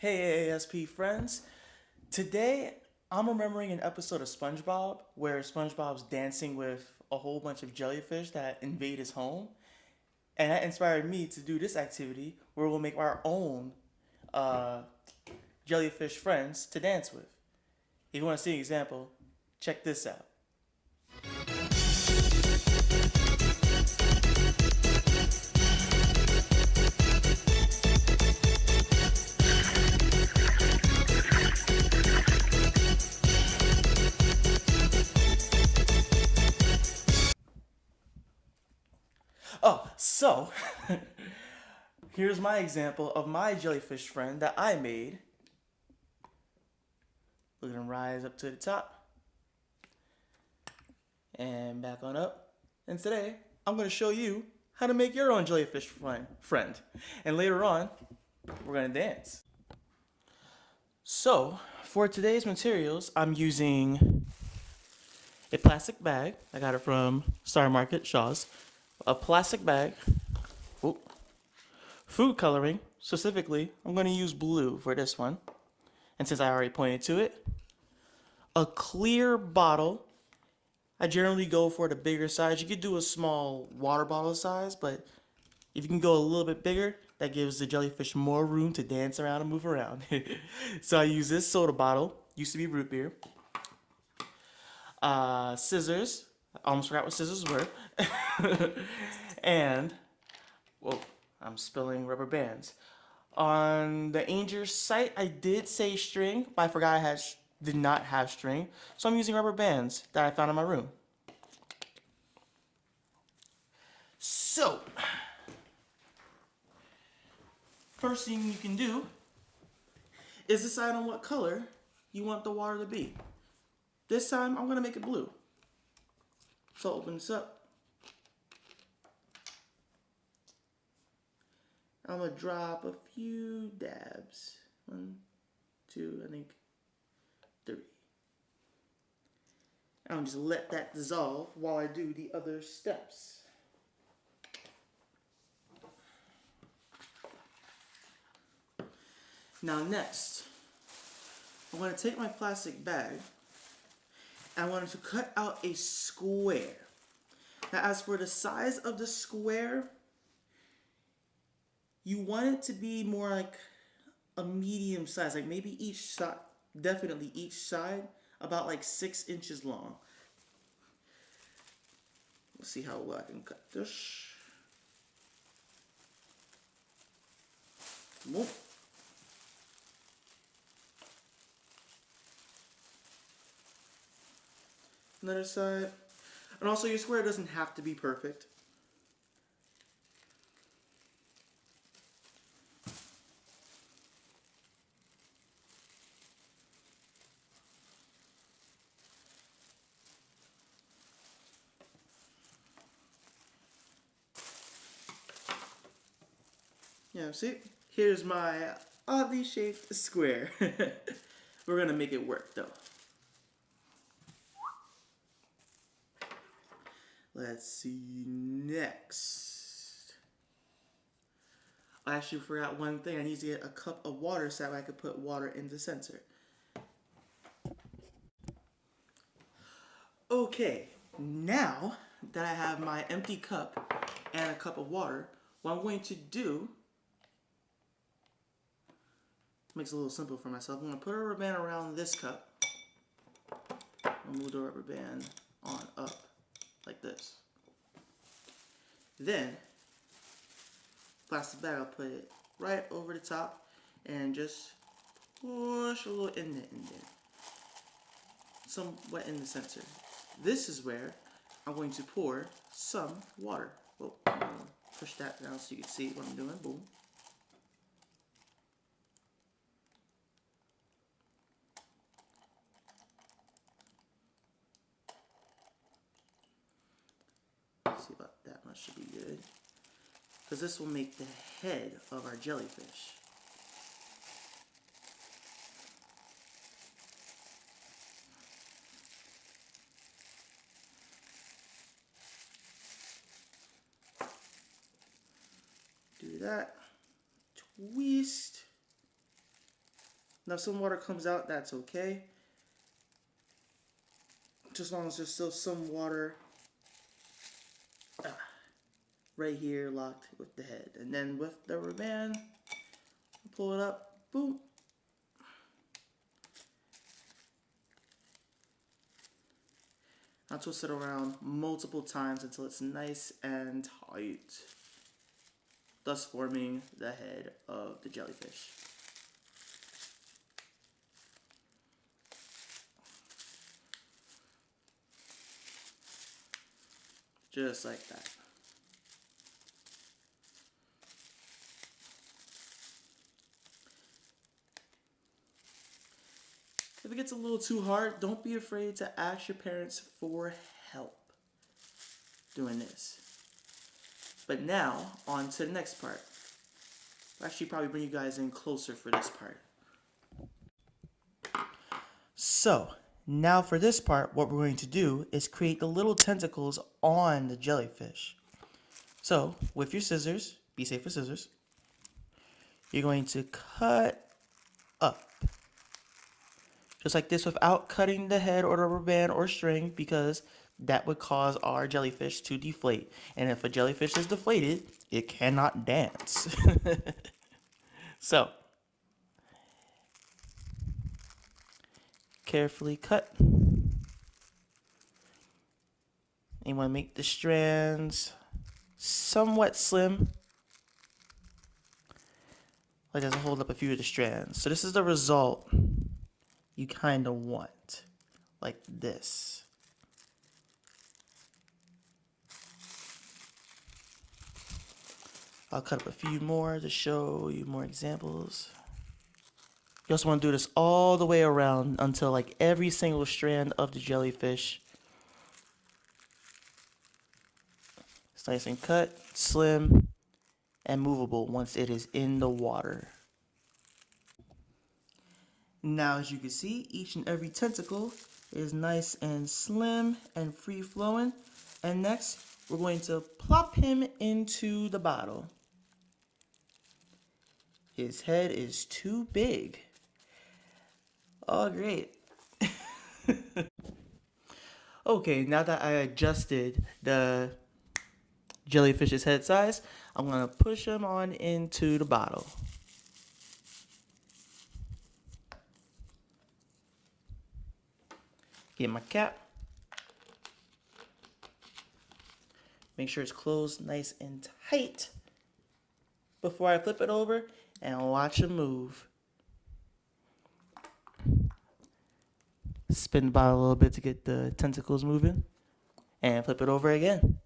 Hey AASP friends. Today I'm remembering an episode of SpongeBob where SpongeBob's dancing with a whole bunch of jellyfish that invade his home. And that inspired me to do this activity where we'll make our own uh, jellyfish friends to dance with. If you want to see an example, check this out. So here's my example of my jellyfish friend that I made. Look at him rise up to the top and back on up. And today, I'm going to show you how to make your own jellyfish friend. And later on, we're going to dance. So, for today's materials, I'm using a plastic bag. I got it from Star Market, Shaw's. A plastic bag. Ooh. Food coloring. Specifically, I'm going to use blue for this one. And since I already pointed to it, a clear bottle. I generally go for the bigger size. You could do a small water bottle size, but if you can go a little bit bigger, that gives the jellyfish more room to dance around and move around. So I use this soda bottle. Used to be root beer. Scissors. I almost forgot what scissors were. And, whoa, I'm spilling rubber bands. On the Anger site, I did say string, but I forgot did not have string. So I'm using rubber bands that I found in my room. So, first thing you can do is decide on what color you want the water to be. This time, I'm going to make it blue. So open this up. I'm going to drop a few dabs. 1, 2, I think 3. I'm just let that dissolve while I do the other steps. Now next, I'm going to take my plastic bag and I want to cut out a square. Now as for the size of the square, you want it to be more like a medium size, like maybe each side, definitely each side, about like 6 inches long. Let's see how well I can cut this. Whoop. Another side. And also your square doesn't have to be perfect. Yeah, see? Here's my oddly shaped square. We're gonna make it work though. Let's see next. I actually forgot one thing. I need to get a cup of water so that I could put water in the center. Okay, now that I have my empty cup and a cup of water, what I'm going to do makes it a little simple for myself. I'm going to put a rubber band around this cup. I'll move the rubber band on up like this. Then, plastic bag, I'll put it right over the top and just push a little indent in there. Somewhat in the center. This is where I'm going to pour some water. Oh, I'm going to push that down so you can see what I'm doing. Boom. See, about that much should be good. Because this will make the head of our jellyfish. Do that. Twist. Now, if some water comes out, that's okay. Just as long as there's still some water right here locked with the head. And then with the rubber band, pull it up, boom. I'll twist it around multiple times until it's nice and tight, thus forming the head of the jellyfish. Just like that. If it gets a little too hard, don't be afraid to ask your parents for help doing this. But now, on to the next part. I'll actually probably bring you guys in closer for this part. So, now for this part, what we're going to do is create the little tentacles on the jellyfish. So, with your scissors, be safe with scissors, you're going to cut up. Just like this without cutting the head or the rubber band or string, because that would cause our jellyfish to deflate. And if a jellyfish is deflated, it cannot dance. So, carefully cut. And you want to make the strands somewhat slim. Like this will hold up a few of the strands. So this is the result you kind of want, like this. I'll cut up a few more to show you more examples. You also want to do this all the way around until like every single strand of the jellyfish is nice and cut, slim, and movable once it is in the water. Now, as you can see, each and every tentacle is nice and slim and free-flowing. And next, we're going to plop him into the bottle. His head is too big. Oh, great. Okay, now that I adjusted the jellyfish's head size, I'm going to push him on into the bottle. Get my cap. Make sure it's closed nice and tight before I flip it over and watch him move. Spin the bottle a little bit to get the tentacles moving and flip it over again.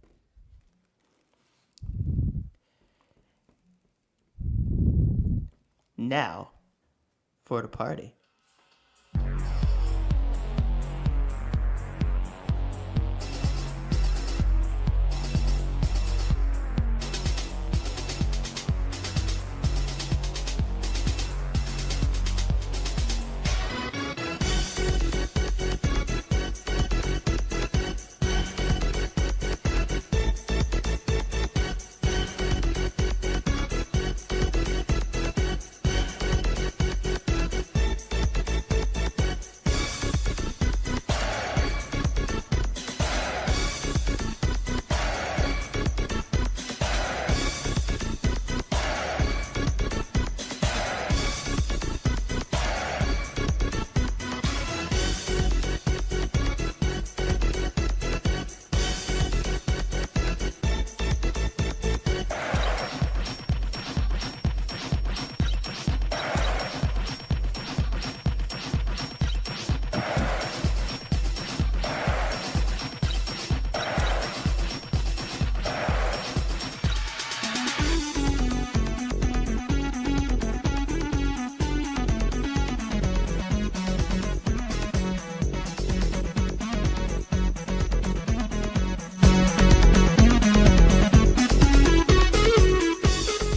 Now for the party.